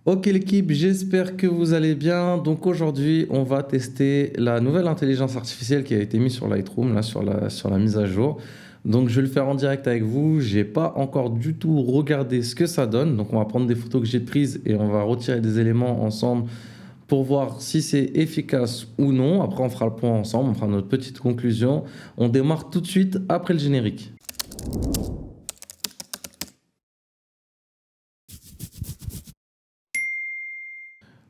Ok l'équipe, j'espère que vous allez bien. Donc aujourd'hui, on va tester la nouvelle intelligence artificielle qui a été mise sur Lightroom, là, sur la mise à jour. Donc je vais le faire en direct avec vous. J'ai pas encore du tout regardé ce que ça donne. Donc on va prendre des photos que j'ai prises et on va retirer des éléments ensemble pour voir si c'est efficace ou non. Après, on fera le point ensemble, on fera notre petite conclusion. On démarre tout de suite après le générique.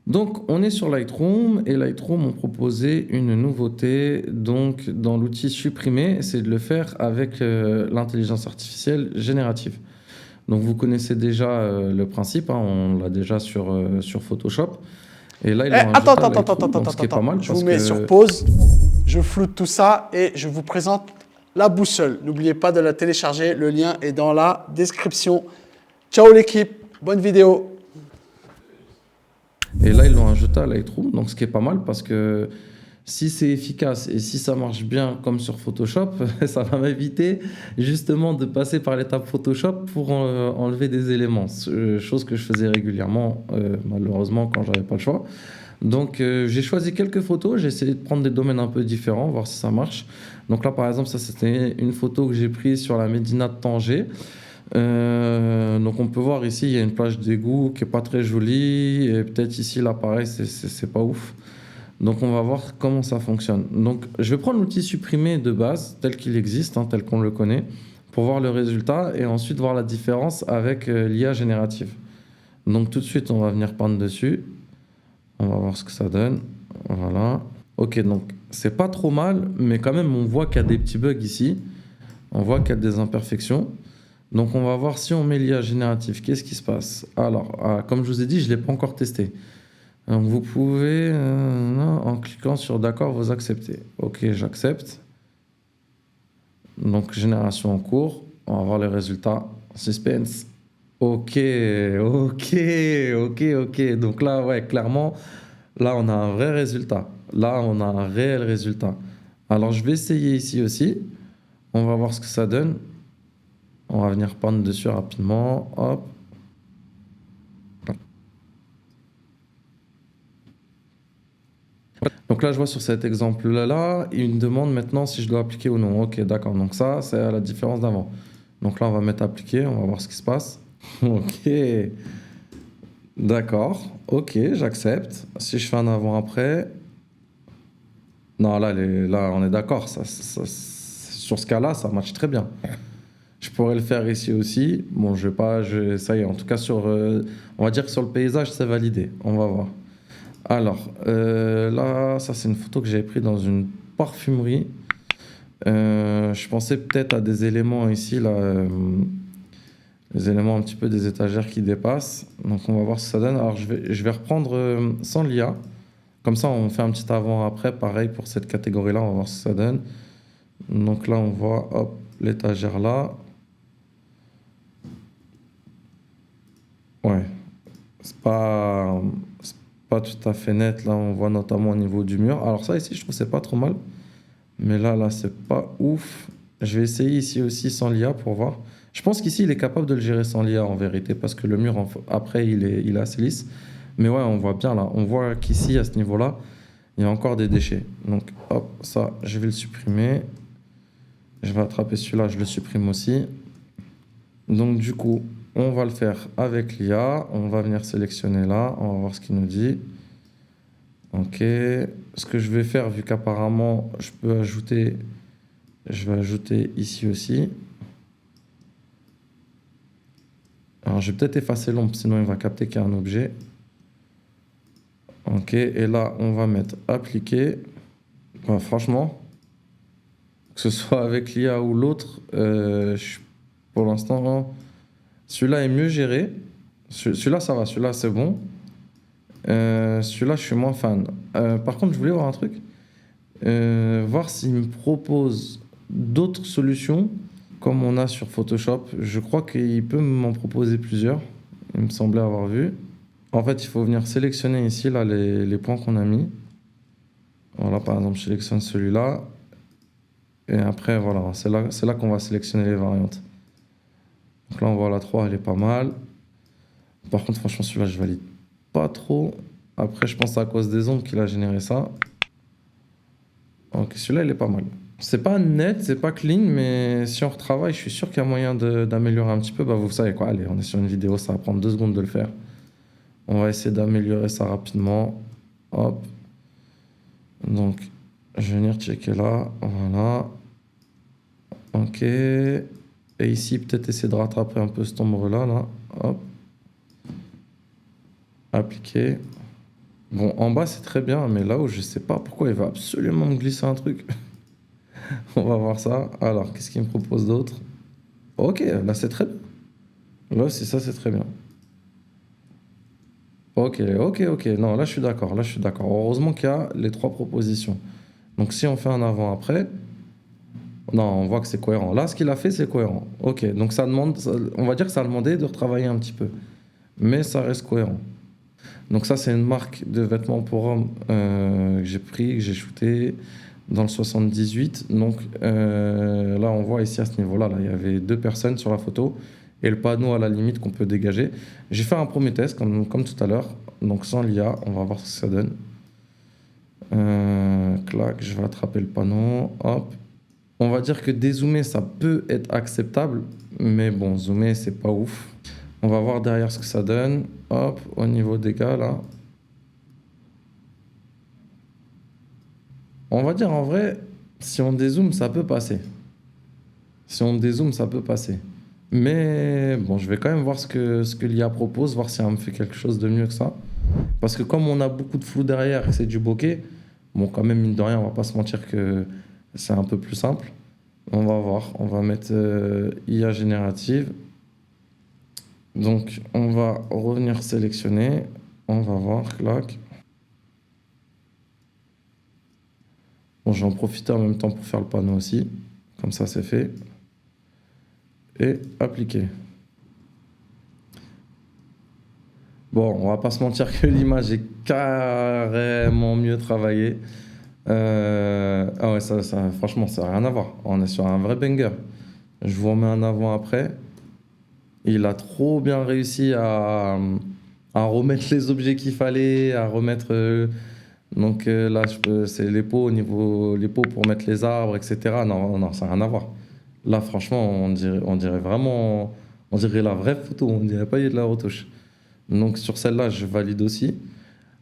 Donc, on est sur Lightroom et Lightroom ont proposé une nouveauté. Donc, dans l'outil supprimer, c'est de le faire avec l'intelligence artificielle générative. Donc, vous connaissez déjà le principe, hein, on l'a déjà sur Photoshop. Et là, ils Eh, l'ont attends, ajouté à attends, attends, attends, Lightroom, attends, donc ce attends, qui est pas attends. mal Je vous parce mets sur que pause, je floute tout ça et je vous présente la boussole. N'oubliez pas de la télécharger, le lien est dans la description. Ciao l'équipe, bonne vidéo. Et là, ils l'ont ajouté à Lightroom, donc ce qui est pas mal parce que si c'est efficace et si ça marche bien comme sur Photoshop, ça va m'éviter justement de passer par l'étape Photoshop pour enlever des éléments, chose que je faisais régulièrement, malheureusement, quand j'avais pas le choix. Donc, j'ai choisi quelques photos, j'ai essayé de prendre des domaines un peu différents, voir si ça marche. Donc là, par exemple, ça, c'était une photo que j'ai prise sur la Médina de Tanger. Donc on peut voir ici, il y a une plage d'égout qui est pas très jolie et peut-être ici l'appareil c'est pas ouf. Donc on va voir comment ça fonctionne. Donc je vais prendre l'outil supprimer de base tel qu'il existe, hein, tel qu'on le connaît, pour voir le résultat et ensuite voir la différence avec l'IA générative. Donc tout de suite on va venir peindre dessus, on va voir ce que ça donne. Voilà. Ok, donc c'est pas trop mal, mais quand même on voit qu'il y a des petits bugs ici, on voit qu'il y a des imperfections. Donc on va voir si on met l'IA générative, qu'est-ce qui se passe? Alors, comme je vous ai dit, je ne l'ai pas encore testé. Donc vous pouvez, en cliquant sur d'accord, vous acceptez. Ok, j'accepte. Donc génération en cours, on va voir les résultats. Suspense. Ok, ok, ok. Donc là, ouais, clairement, là on a un vrai résultat. Là, on a un réel résultat. Alors je vais essayer ici aussi. On va voir ce que ça donne. On va venir peindre dessus rapidement. Hop. Donc là, je vois sur cet exemple-là, il me demande maintenant si je dois appliquer ou non. Ok, d'accord. Donc ça, c'est à la différence d'avant. Donc là, on va mettre appliquer, on va voir ce qui se passe. Ok, d'accord. Ok, j'accepte. Si je fais un avant-après... Non, là, là, on est d'accord. Sur ce cas-là, ça marche très bien. Je pourrais le faire ici aussi. Bon, je vais pas... ça y est, en tout cas, on va dire que sur le paysage, c'est validé. On va voir. Alors, là, ça c'est une photo que j'avais prise dans une parfumerie. Je pensais peut-être à des éléments ici, là, les éléments un petit peu des étagères qui dépassent. Donc on va voir ce que ça donne. Alors je vais reprendre sans l'IA. Comme ça, on fait un petit avant-après. Pareil pour cette catégorie-là, on va voir ce que ça donne. Donc là, on voit, hop, l'étagère là. Ouais, c'est pas tout à fait net. Là, on voit notamment au niveau du mur. Alors ça ici, je trouve que c'est pas trop mal. Mais là, c'est pas ouf. Je vais essayer ici aussi sans l'IA pour voir. Je pense qu'ici, il est capable de le gérer sans l'IA en vérité, parce que le mur, après, il est assez lisse. Mais ouais, on voit bien là. On voit qu'ici, à ce niveau-là, il y a encore des déchets. Donc, hop, ça, je vais le supprimer. Je vais attraper celui-là, je le supprime aussi. Donc, du coup, on va le faire avec l'IA. On va venir sélectionner là. On va voir ce qu'il nous dit. Ok. Ce que je vais faire, vu qu'apparemment, je vais ajouter ici aussi. Alors, je vais peut-être effacer l'ombre, sinon il va capter qu'il y a un objet. Ok, et là, on va mettre appliquer. Enfin, franchement, que ce soit avec l'IA ou l'autre, pour l'instant, celui-là est mieux géré. Celui-là, ça va, celui-là, c'est bon. Celui-là, je suis moins fan. Par contre, je voulais voir un truc. Voir s'il me propose d'autres solutions, comme on a sur Photoshop. Je crois qu'il peut m'en proposer plusieurs. Il me semblait avoir vu. En fait, il faut venir sélectionner ici là, les points qu'on a mis. Voilà, par exemple, je sélectionne celui-là. Et après, voilà, c'est là qu'on va sélectionner les variantes. Donc là, on voit la 3, elle est pas mal. Par contre, franchement, celui-là, je valide pas trop. Après, je pense que c'est à cause des ombres qu'il a généré ça. Ok, celui-là, il est pas mal. C'est pas net, c'est pas clean, mais si on retravaille, je suis sûr qu'il y a moyen d'améliorer un petit peu. Bah, vous savez quoi, allez, on est sur une vidéo, ça va prendre 2 secondes de le faire. On va essayer d'améliorer ça rapidement. Hop. Donc, je vais venir checker là. Voilà. Ok. Et ici, peut-être essayer de rattraper un peu cette ombre-là. Là. Hop. Appliquer. Bon, en bas, c'est très bien, mais là où je sais pas pourquoi il va absolument me glisser un truc. On va voir ça. Alors, qu'est-ce qu'il me propose d'autre? Ok, là, c'est très bien. Là, c'est ça, c'est très bien. Ok, ok, ok. Non, là, je suis d'accord. Là, je suis d'accord. Heureusement qu'il y a les 3 propositions. Donc, si on fait un avant-après, non, on voit que c'est cohérent. Là, ce qu'il a fait, c'est cohérent. Ok, donc ça demande, on va dire que ça a demandé de retravailler un petit peu. Mais ça reste cohérent. Donc ça, c'est une marque de vêtements pour hommes que j'ai pris, que j'ai shooté dans le 78. Donc là, on voit ici à ce niveau-là, là, il y avait 2 personnes sur la photo et le panneau à la limite qu'on peut dégager. J'ai fait un premier test, comme tout à l'heure. Donc sans l'IA, on va voir ce que ça donne. Clac, je vais attraper le panneau. Hop. On va dire que dézoomer, ça peut être acceptable. Mais bon, zoomer, c'est pas ouf. On va voir derrière ce que ça donne. Hop, au niveau des gars, là. On va dire en vrai, si on dézoome, ça peut passer. Si on dézoome, ça peut passer. Mais bon, je vais quand même voir ce que l'IA propose, voir si elle me fait quelque chose de mieux que ça. Parce que comme on a beaucoup de flou derrière et que c'est du bokeh, bon, quand même, mine de rien, on va pas se mentir que c'est un peu plus simple. On va voir. On va mettre IA générative. Donc, on va revenir sélectionner. On va voir, clac. Bon, je vais en profiter en même temps pour faire le panneau aussi. Comme ça, c'est fait. Et appliquer. Bon, on va pas se mentir que l'image est carrément mieux travaillée. Ah ouais, franchement, ça n'a rien à voir. On est sur un vrai banger. Je vous remets un avant-après. Il a trop bien réussi à remettre les objets qu'il fallait, à remettre. Donc là, c'est les pots au niveau les pots pour mettre les arbres, etc. Non, non, ça n'a rien à voir. Là, franchement, on dirait vraiment, on dirait la vraie photo. On dirait pas il y a de la retouche. Donc sur celle-là, je valide aussi.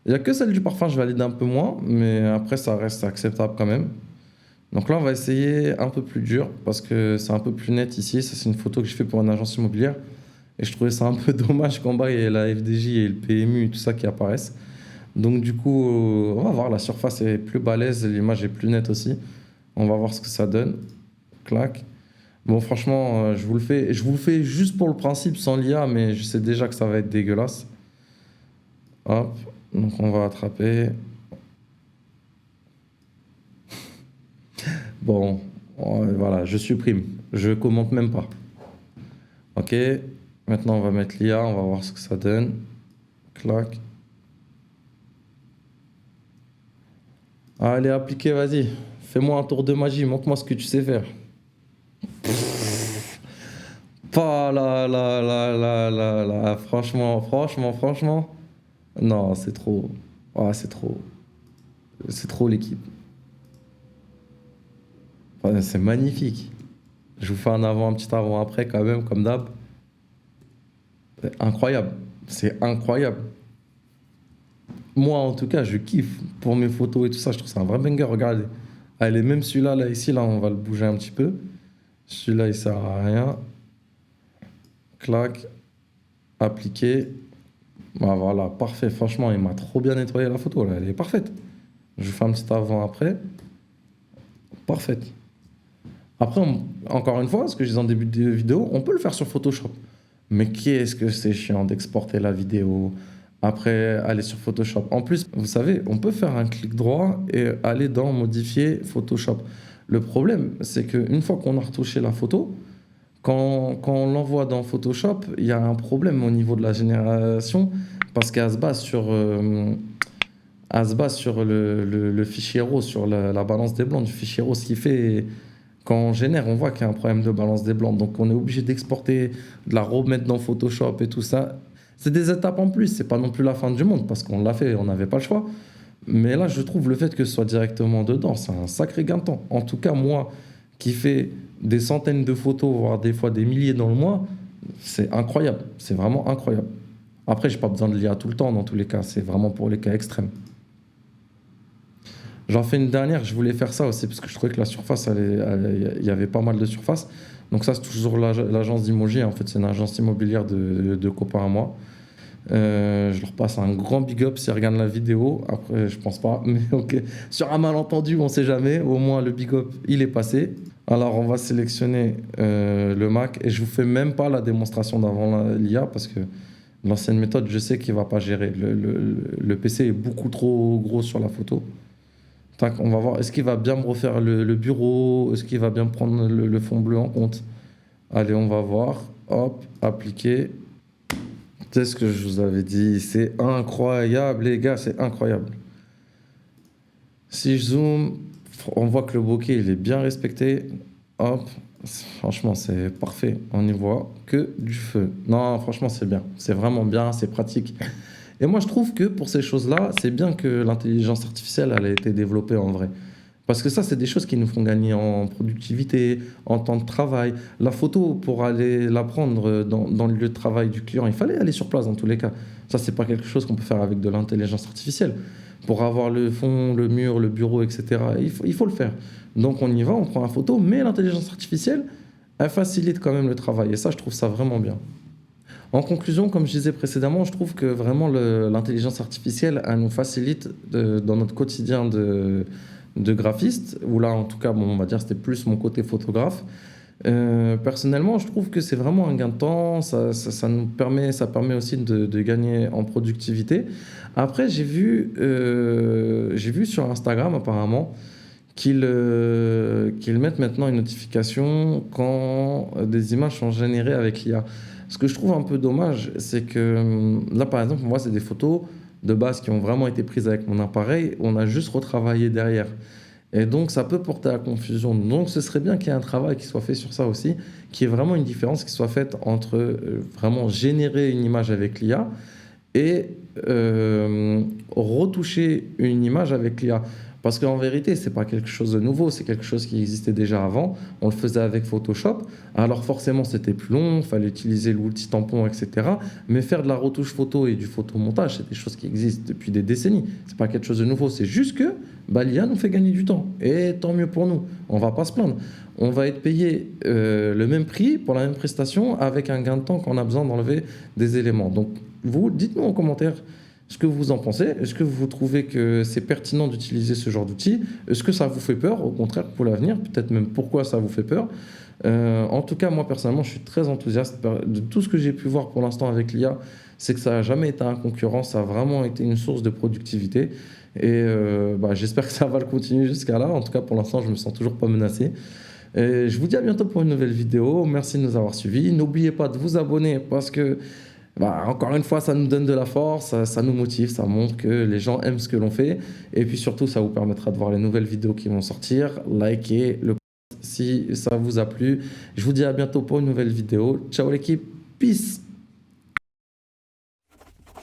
Il n'y a que celle du parfum, je valide un peu moins, mais après, ça reste acceptable quand même. Donc là, on va essayer un peu plus dur parce que c'est un peu plus net ici. Ça, c'est une photo que j'ai fait pour une agence immobilière. Et je trouvais ça un peu dommage qu'en bas, il y ait la FDJ et le PMU et tout ça qui apparaissent. Donc du coup, on va voir, la surface est plus balèze, l'image est plus nette aussi. On va voir ce que ça donne. Clac. Bon, franchement, je vous le fais juste pour le principe sans l'IA, mais je sais déjà que ça va être dégueulasse. Hop, donc on va attraper. Bon, voilà, je supprime. Je commente même pas. Ok, maintenant on va mettre l'IA, on va voir ce que ça donne. Clac. Allez, appliqué, vas-y. Fais-moi un tour de magie, montre-moi ce que tu sais faire. Pas là, là, là, là, là, là. Franchement, franchement, franchement. Non, c'est trop. Ah, c'est trop. C'est trop l'équipe. Enfin, c'est magnifique. Je vous fais un avant, un petit avant après quand même, comme d'hab. C'est incroyable. C'est incroyable. Moi, en tout cas, je kiffe pour mes photos et tout ça. Je trouve ça un vrai banger. Regardez. Allez, même celui-là, là, ici, là, on va le bouger un petit peu. Celui-là, il sert à rien. Clac. Appliquer. Bah, voilà, parfait. Franchement, il m'a trop bien nettoyé la photo, là. Elle est parfaite. Je vous fais un petit avant après. Parfaite. Après, encore une fois, ce que je disais en début de vidéo, on peut le faire sur Photoshop. Mais qu'est-ce que c'est chiant d'exporter la vidéo, après aller sur Photoshop. En plus, vous savez, on peut faire un clic droit et aller dans modifier Photoshop. Le problème, c'est qu'une fois qu'on a retouché la photo, quand on l'envoie dans Photoshop, il y a un problème au niveau de la génération parce qu'elle se base sur, le fichier RAW, sur la balance des blancs du fichier RAW. Ce qui fait, quand on génère, on voit qu'il y a un problème de balance des blancs. Donc on est obligé d'exporter, de la remettre dans Photoshop et tout ça. C'est des étapes en plus, c'est pas non plus la fin du monde parce qu'on l'a fait, on n'avait pas le choix. Mais là, je trouve le fait que ce soit directement dedans, c'est un sacré gain de temps. En tout cas, moi qui fais des centaines de photos, voire des fois des milliers dans le mois, c'est incroyable. C'est vraiment incroyable. Après, j'ai pas besoin de l'IA tout le temps, dans tous les cas. C'est vraiment pour les cas extrêmes. J'en fais une dernière, je voulais faire ça aussi, parce que je trouvais que la surface, il y avait pas mal de surface. Donc ça, c'est toujours l'agence d'Imoji. En fait, c'est une agence immobilière de copains à moi. Je leur passe un grand big up s'ils regardent la vidéo. Après, je pense pas, mais ok. Sur un malentendu, on sait jamais. Au moins, le big up, il est passé. Alors, on va sélectionner le Mac et je vous fais même pas la démonstration d'avant l'IA parce que l'ancienne méthode, je sais qu'il va pas gérer. Le PC est beaucoup trop gros sur la photo. Tac, on va voir. Est-ce qu'il va bien me refaire le bureau? Est-ce qu'il va bien prendre le fond bleu en compte? Allez, on va voir. Hop, appliquer. C'est ce que je vous avais dit, c'est incroyable les gars, c'est incroyable. Si je zoome, on voit que le bokeh il est bien respecté. Hop, franchement c'est parfait, on n'y voit que du feu. Non, franchement c'est bien, c'est vraiment bien, c'est pratique. Et moi je trouve que pour ces choses-là, c'est bien que l'intelligence artificielle elle a été développée en vrai. Parce que ça, c'est des choses qui nous font gagner en productivité, en temps de travail. La photo, pour aller la prendre dans le lieu de travail du client, il fallait aller sur place dans tous les cas. Ça, c'est pas quelque chose qu'on peut faire avec de l'intelligence artificielle. Pour avoir le fond, le mur, le bureau, etc., il faut le faire. Donc on y va, on prend la photo, mais l'intelligence artificielle, elle facilite quand même le travail. Et ça, je trouve ça vraiment bien. En conclusion, comme je disais précédemment, je trouve que vraiment l'intelligence artificielle, elle nous facilite dans notre quotidien de graphiste, où là, en tout cas, bon, on va dire c'était plus mon côté photographe. Personnellement, je trouve que c'est vraiment un gain de temps, ça permet aussi de gagner en productivité. Après, j'ai vu sur Instagram apparemment qu'ils mettent maintenant une notification quand des images sont générées avec l'IA. Ce que je trouve un peu dommage, c'est que là, par exemple, moi, c'est des photos de base qui ont vraiment été prises avec mon appareil, on a juste retravaillé derrière. Et donc, ça peut porter à confusion. Donc, ce serait bien qu'il y ait un travail qui soit fait sur ça aussi, qu'il y ait vraiment une différence qui soit faite entre vraiment générer une image avec l'IA et retoucher une image avec l'IA. Parce qu'en vérité, c'est pas quelque chose de nouveau, c'est quelque chose qui existait déjà avant. On le faisait avec Photoshop. Alors forcément, c'était plus long, il fallait utiliser l'outil tampon, etc. Mais faire de la retouche photo et du photomontage, c'est des choses qui existent depuis des décennies. C'est pas quelque chose de nouveau, c'est juste que l'IA nous fait gagner du temps. Et tant mieux pour nous, on va pas se plaindre. On va être payé le même prix pour la même prestation avec un gain de temps qu'on a besoin d'enlever des éléments. Donc vous, dites-nous en commentaire ce que vous en pensez. Est-ce que vous trouvez que c'est pertinent d'utiliser ce genre d'outil? Est-ce que ça vous fait peur, au contraire, pour l'avenir? Peut-être même pourquoi ça vous fait peur? En tout cas, moi, personnellement, je suis très enthousiaste de tout ce que j'ai pu voir pour l'instant avec l'IA. C'est que ça n'a jamais été un concurrent, ça a vraiment été une source de productivité. Et j'espère que ça va le continuer jusqu'à là. En tout cas, pour l'instant, je ne me sens toujours pas menacé. Et je vous dis à bientôt pour une nouvelle vidéo. Merci de nous avoir suivis. N'oubliez pas de vous abonner parce que encore une fois, ça nous donne de la force, ça nous motive, ça montre que les gens aiment ce que l'on fait. Et puis surtout, ça vous permettra de voir les nouvelles vidéos qui vont sortir. Likez le si ça vous a plu. Je vous dis à bientôt pour une nouvelle vidéo. Ciao l'équipe, peace.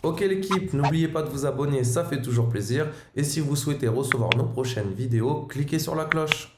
Ok l'équipe, n'oubliez pas de vous abonner, ça fait toujours plaisir. Et si vous souhaitez recevoir nos prochaines vidéos, cliquez sur la cloche.